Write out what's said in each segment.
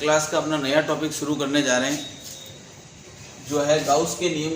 Class का अपना नया टॉपिक शुरू करने जा रहे हैं, जो है गाउस के नियम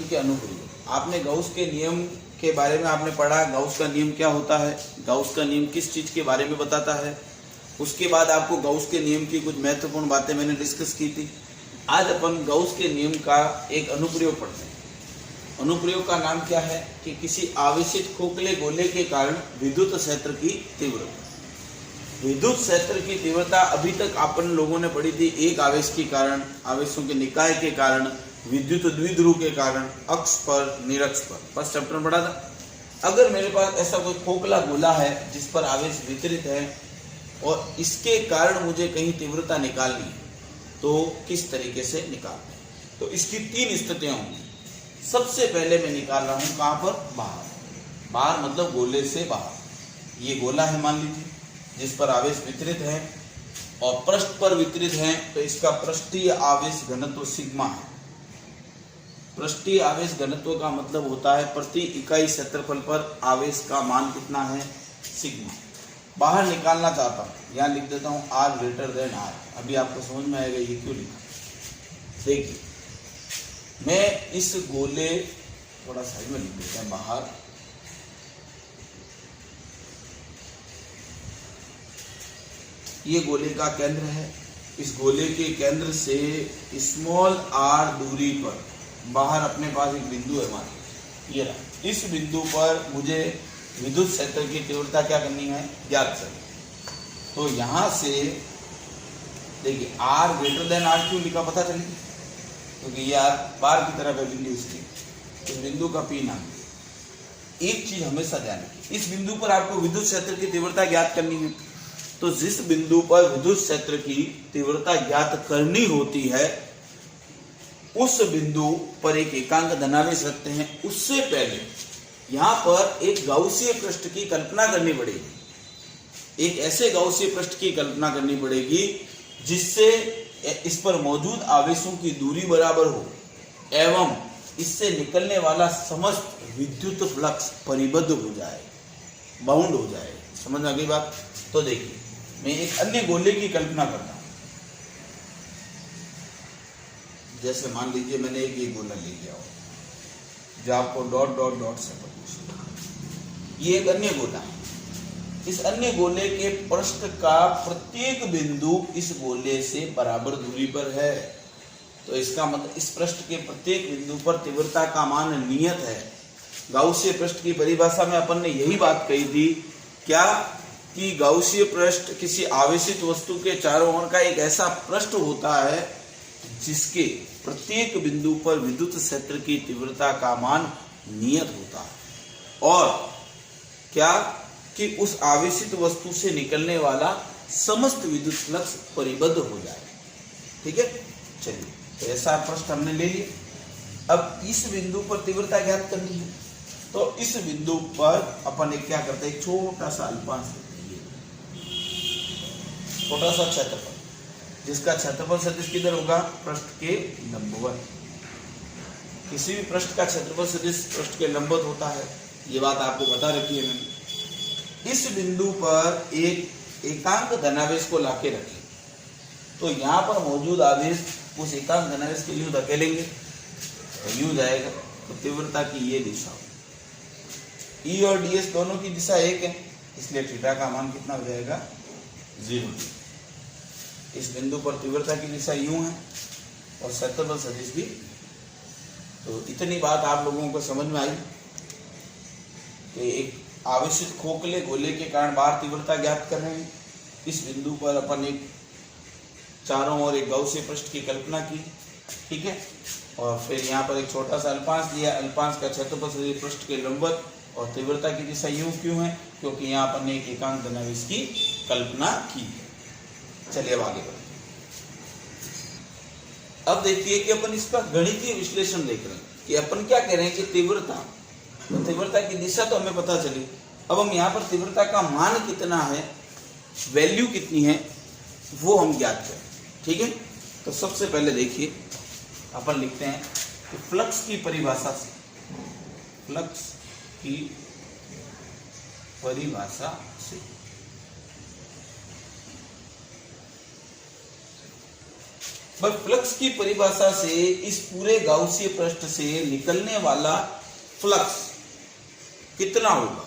के अनुप्रयोग। आपने गाउस के नियम के बारे में आपने पढ़ा, गाउस का नियम क्या होता है, गाउस का नियम किस चीज के बारे में बताता है। उसके बाद आपको गाउस के नियम की कुछ महत्वपूर्ण बातें मैंने डिस्कस की थी। आज अपन गाउस के नियम का एक अनुप्रयोग पढ़ते हैं। अनुप्रयोग का नाम क्या है कि किसी आवेशित खोखले गोले के कारण विद्युत क्षेत्र की तीव्रता। विद्युत क्षेत्र की तीव्रता अभी तक अपन लोगों ने पढ़ी थी, एक आवेश के कारण, आवेशों के निकाय के कारण, विद्युत द्विध्रुव के कारण, अक्ष पर, निरक्ष पर, फर्स्ट चैप्टर में पढ़ा था। अगर मेरे पास ऐसा कोई खोखला गोला है जिस पर आवेश वितरित है और इसके कारण मुझे कहीं तीव्रता निकालनी है, तो किस तरीके से निकालना है? तो इसकी तीन स्थितियां होंगी। सबसे पहले मैं निकाल रहा हूं कहां पर? बाहर मतलब गोले से बाहर। ये गोला है मान लीजिए, जिस पर आवेश वितरित है और पृष्ठ पर वितरित है, तो इसका पृष्ठीय आवेश घनत्व सिग्मा है। पृष्ठीय आवेश घनत्व का मतलब होता है प्रति इकाई क्षेत्रफल पर आवेश का मान कितना है? सिग्मा। बाहर निकालना चाहता हूं, यहां लिख देता हूं R ग्रेटर देन R। अभी आपको समझ में आएगा ये क्यों लिखा। देखिए, मैं इस गोले, थोड़ा साइड में लिख देते हैं बाहर, ये गोले का केंद्र है। इस गोले के केंद्र से स्मॉल r दूरी पर बाहर अपने पास एक बिंदु है, मान ये रहा। इस बिंदु पर मुझे विद्युत क्षेत्र की तीव्रता क्या करनी है? ज्ञात करनी। तो यहां से देखिए R ग्रेटर देन R क्यों लिखा पता चलेगी, क्योंकि ये R बाहर की तरफ है बिंदु, इसकी इस बिंदु का P नाम। एक चीज हमेशा ध्यान रखिए, इस बिंदु पर आपको विद्युत क्षेत्र की तीव्रता ज्ञात करनी है। तो जिस बिंदु पर विद्युत क्षेत्र की तीव्रता ज्ञात करनी होती है, उस बिंदु पर एक एकांक धनावेश रखते हैं। उससे पहले यहां पर एक गाउसीय पृष्ठ की कल्पना करनी पड़ेगी। एक ऐसे गाउसीय पृष्ठ की कल्पना करनी पड़ेगी जिससे इस पर मौजूद आवेशों की दूरी बराबर हो एवं इससे निकलने वाला समस्त विद्युत फ्लक्स परिबद्ध हो जाए, बाउंड हो जाए। समझ में आ गई बात? तो देखिए, मैं एक अन्य गोले की कल्पना करता हूं। जैसे मान लीजिए मैंने एक ये गोला ले लिया हो, जो आपको डॉट डॉट डॉट से पता, ये एक अन्य गोला है। इस अन्य गोले के पृष्ठ का प्रत्येक बिंदु इस गोले से बराबर दूरी पर है। तो इसका मतलब इस पृष्ठ के प्रत्येक बिंदु पर तीव्रता का मान नियत है। गाउसीय पृष्ठ की परिभाषा में अपन ने यही बात कही थी क्या, कि गाउसीय पृष्ठ किसी आवेशित वस्तु के चारों ओर का एक ऐसा पृष्ठ होता है जिसके प्रत्येक बिंदु पर विद्युत क्षेत्र की तीव्रता का मान नियत होता है, और क्या कि उस आवेशित वस्तु से निकलने वाला समस्त विद्युत फ्लक्स परिबद्ध हो जाए। ठीक है, चलिए, तो ऐसा पृष्ठ हमने ले लिया। अब इस बिंदु पर तीव्रता ज्ञात करनी है, तो इस बिंदु पर अपन एक क्या करते हैं, एक छोटा सा अल्पांश, छोटा सा क्षेत्रफल, जिसका क्षेत्रफल सदिश किधर होगा? पृष्ठ के लंबवत। किसी भी पृष्ठ का क्षेत्रफल सदिश पृष्ठ के लंबवत होता है, ये बात आपको बता रखी है मैंने। इस बिंदु पर एक एकांक धनावेश को लाके रखें, तो यहाँ पर मौजूद आवेश उस एकांक धनावेश के यूं धकेलेंगे, तो यूं जाएगा, तो तीव्रता की ये दिशा हो। E और ds दोनों की दिशा एक है, इसलिए थीटा का मान कितना हो जाएगा? 0। इस बिंदु पर तीव्रता की दिशा यूं है और क्षेत्रफल सदिश भी। तो इतनी बात आप लोगों को समझ में आई कि एक आवेशित खोखले गोले के कारण बाहर तीव्रता ज्ञात कर रहे हैं। इस बिंदु पर अपन एक चारों ओर एक गाउसीय पृष्ठ की कल्पना की, ठीक है, और फिर यहाँ पर एक छोटा सा अल्पांश दिया। अल्पांश का क्षेत्रफल सदिश पृष्ठ के लंबवत, और तीव्रता की दिशा यूं क्यों है? क्योंकि यहाँ अपन ने एक एकांक धनावेश की कल्पना की। चलिए अब आगे बढ़ते। अब देखिए कि अपन इसका गणितीय विश्लेषण देख रहे हैं कि अपन क्या कह रहे हैं कि तीव्रता, तो तीव्रता की दिशा तो हमें पता चली। अब हम यहाँ पर तीव्रता का मान कितना है, वैल्यू कितनी है, वो हम ज्ञात करें। ठीक है, तो सबसे पहले देखिए अपन लिखते हैं कि फ्लक्स की परिभाषा से, फ्लक्स की परिभाषा से बस फ्लक्स की परिभाषा से इस पूरे गाउसीय पृष्ठ से निकलने वाला फ्लक्स कितना होगा,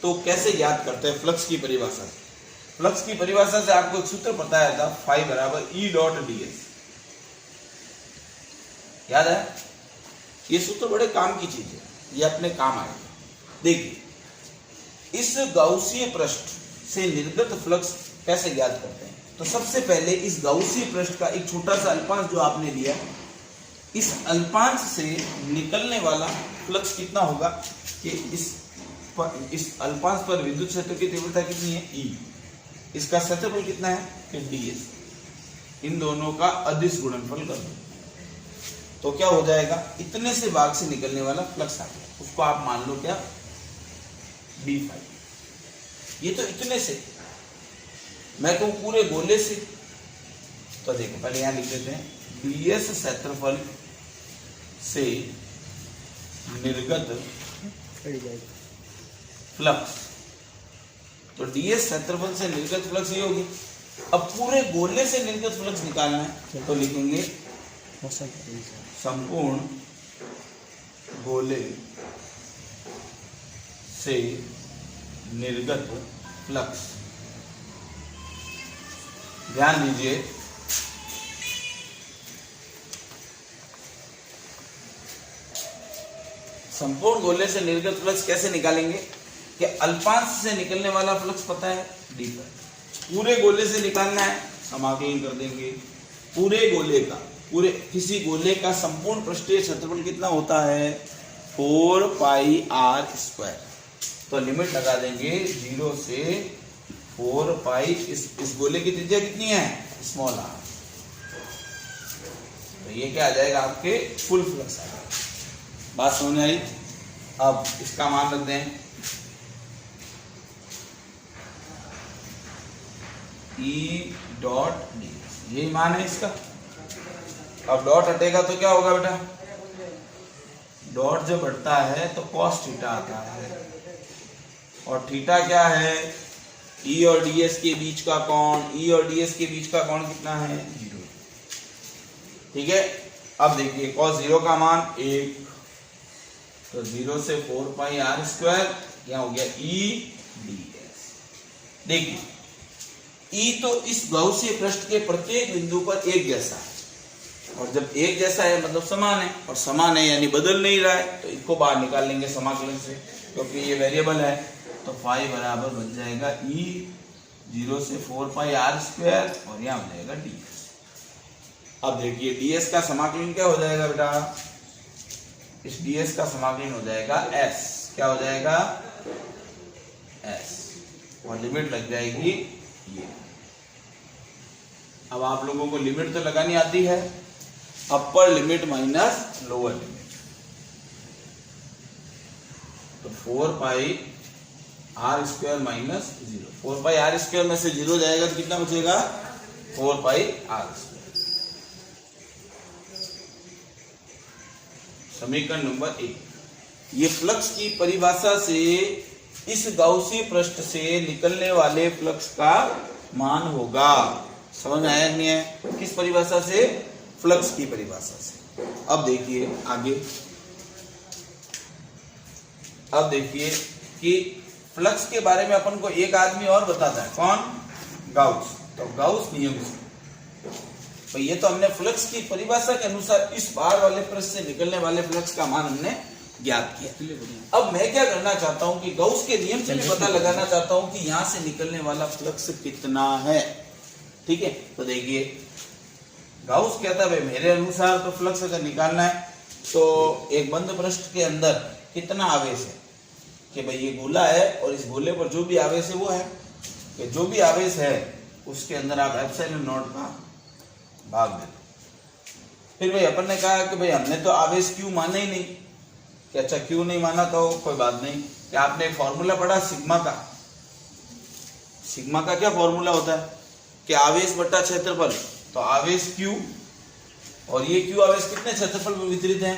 तो कैसे याद करते हैं फ्लक्स की परिभाषा से? फ्लक्स की परिभाषा से आपको एक सूत्र बताया था, फाई बराबर ई डॉट डी एस, याद है? ये सूत्र बड़े काम की चीज है, ये अपने काम आएगा। देखिए, इस गाउसीय पृष्ठ से निर्गत फ्लक्स कैसे ज्ञात करते हैं? तो सबसे पहले इस गाउसीय पृष्ठ का एक छोटा सा अल्पांश जो आपने लिया, इस अल्पांश से निकलने वाला फ्लक्स कितना होगा कि इस अल्पांश पर विद्युत क्षेत्र की तीव्रता कितनी है, ई, इसका क्षेत्रफल कितना है कि ds, इन दोनों का अदिश गुणनफल कर दो तो क्या हो जाएगा, इतने से भाग से निकलने वाला फ्लक्स आ गया, उसको आप मान लो क्या, d फाई। ये तो इतने से, मैं कहूं पूरे गोले से, तो देखो पहले यहां लिख देते हैं, ds क्षेत्रफल से निर्गत फ्लक्स, तो ds क्षेत्रफल से निर्गत फ्लक्स ये होगी। अब पूरे गोले से निर्गत फ्लक्स निकालना है तो लिखेंगे संपूर्ण गोले से निर्गत फ्लक्स। ध्यान दीजिए, संपूर्ण गोले से निर्गत फ्लक्स कैसे निकालेंगे कि अल्पांश से निकलने वाला फ्लक्स पता है डी पर, पूरे गोले से निकालना है, समाकलन कर देंगे पूरे गोले का, पूरे किसी गोले का संपूर्ण पृष्ठीय क्षेत्रफल कितना होता है, 4 पाई r स्क्वायर। तो लिमिट लगा देंगे 0 से 4 पाई, इस गोले की त्रिज्या कितनी है, स्मॉल r, तो ये क्या आ जाएगा आपके फुल फ्लक्स आएगा। बात समझ आई? अब इसका मान रख दें ई डॉट डी, यही मान है इसका। अब डॉट हटेगा तो क्या होगा बेटा, डॉट जब हटता है तो कॉस थीटा आता है, और थीटा क्या है, ई और डीएस के बीच का कोण, ई और डीएस के बीच का कोण कितना है, 0। ठीक है, अब देखिए कॉस 0 का मान 1, तो 0 से 4 पाई r स्क्वायर, क्या हो गया ई डी एस। देखिए ई तो इस गाउसीय पृष्ठ के प्रत्येक बिंदु पर एक जैसा है, और जब एक जैसा है मतलब समान है, और समान है यानी बदल नहीं रहा है, तो इसको बाहर निकाल लेंगे समाकलन से, क्योंकि ये वेरिएबल है। तो फाई बराबर बन जाएगा ई 0 से 4 पाई r स्क्वायर, और यहाँ हो जाएगा ds। अब देखिए ds का समाकलन क्या हो जाएगा बेटा, इस ds का समाकलन हो जाएगा s, क्या हो जाएगा s, और लिमिट लग जाएगी ये। अब आप लोगों को लिमिट तो लगानी आती है, upper limit minus lower limit, तो 4 पाई r स्क्वायर माइनस 0, 4 पाई r स्क्वायर में से 0 जाएगा तो कितना बचेगा, 4 पाई r स्क्वायर। समीकरण नंबर 1, ये फ्लक्स की परिभाषा से इस गाउसी पृष्ठ से निकलने वाले फ्लक्स का मान होगा। समझ में आया नहीं है? किस परिभाषा से, फ्लक्स की परिभाषा से। अब देखिए आगे, अब देखिए कि फ्लक्स के बारे में अपन को एक आदमी और बताता है, कौन, गाउस। तो गाउस नियम से, तो ये तो हमने फ्लक्स की परिभाषा के अनुसार इस बाहर वाले पृष्ठ से निकलने वाले फ्लक्स का मान हमने ज्ञात किया। अब मैं क्या करना चाहता हूं कि गाउस के नियम से भी पता लगाना चाहता हूं कि यहां से निकलने वाला फ्लक्स कितना है। ठीक है, तो देखिए गाउस कहता है भाई मेरे अनुसार तो फ्लक्स अगर निकालना है तो एक बंद पृष्ठ के अंदर कितना आवेश है, कि भाई ये गोला है और इस गोले पर जो भी आवेश है वो है, कि जो भी आवेश है उसके अंदर आप एप्सिलॉन नॉट का भाग दे दो। फिर भाई अपन ने कहा कि भाई हमने तो आवेश क्यू माना ही नहीं, कि अच्छा क्यू नहीं माना तो कोई बात नहीं, कि आपने एक फॉर्मूला पढ़ा सिग्मा का। सिग्मा का क्या फॉर्मूला होता है कि आवेश बटा क्षेत्रफल, तो आवेश क्यू, और ये क्यू आवेश कितने क्षेत्रफल पर वितरित हैं,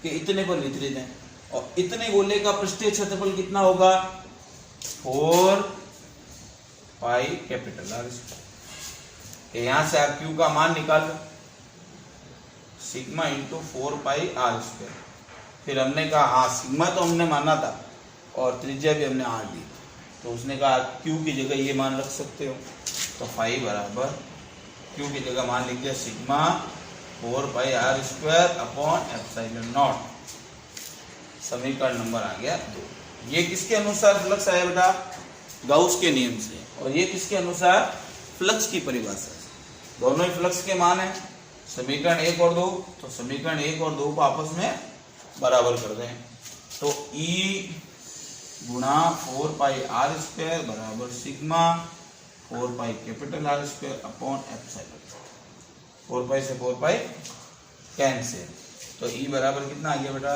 कि इतने पर वितरित हैं, और इतने गोले का पृष्ठीय क्षेत्रफल कितना होगा, 4 पाई कैपिटल R स्क्वायर। कि यहाँ से आप क्यू का मान निकाल लो, सिग्मा इंटू 4πr²। फिर हमने कहा हाँ सिग्मा तो हमने माना था और त्रिज्या भी हमने r दी, तो उसने कहा क्यू की जगह ये मान रख सकते हो, तो फाई बराबर क्यू की जगह मान लिख दिया सिग्मा 4πr²/ε0। समीकरण नंबर आ गया 2। ये किसके अनुसार फ्लक्स आया बेटा? गाउस के नियम से। और ये किसके अनुसार? फ्लक्स की परिभाषा से। दोनों ही फ्लक्स के मान है। समीकरण 1 और 2, तो समीकरण 1 और 2 को आपस में बराबर कर दें, तो E गुणा 4πr² बराबर सिग्मा 4πR²/ε। 4π से 4π कैंसिल, तो E बराबर कितना आ गया बेटा?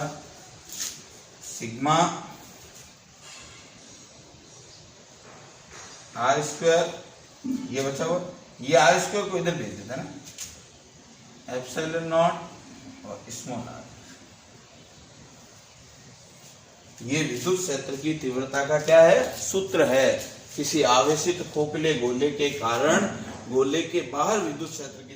सिग्मा r², ये बचा हुआ, ये r² को इधर भेज देता ना, ε0 और स्मॉल r। ये विद्युत क्षेत्र की तीव्रता का क्या है? सूत्र है। किसी आवेशित खोखले गोले के कारण गोले के बाहर विद्युत क्षेत्र की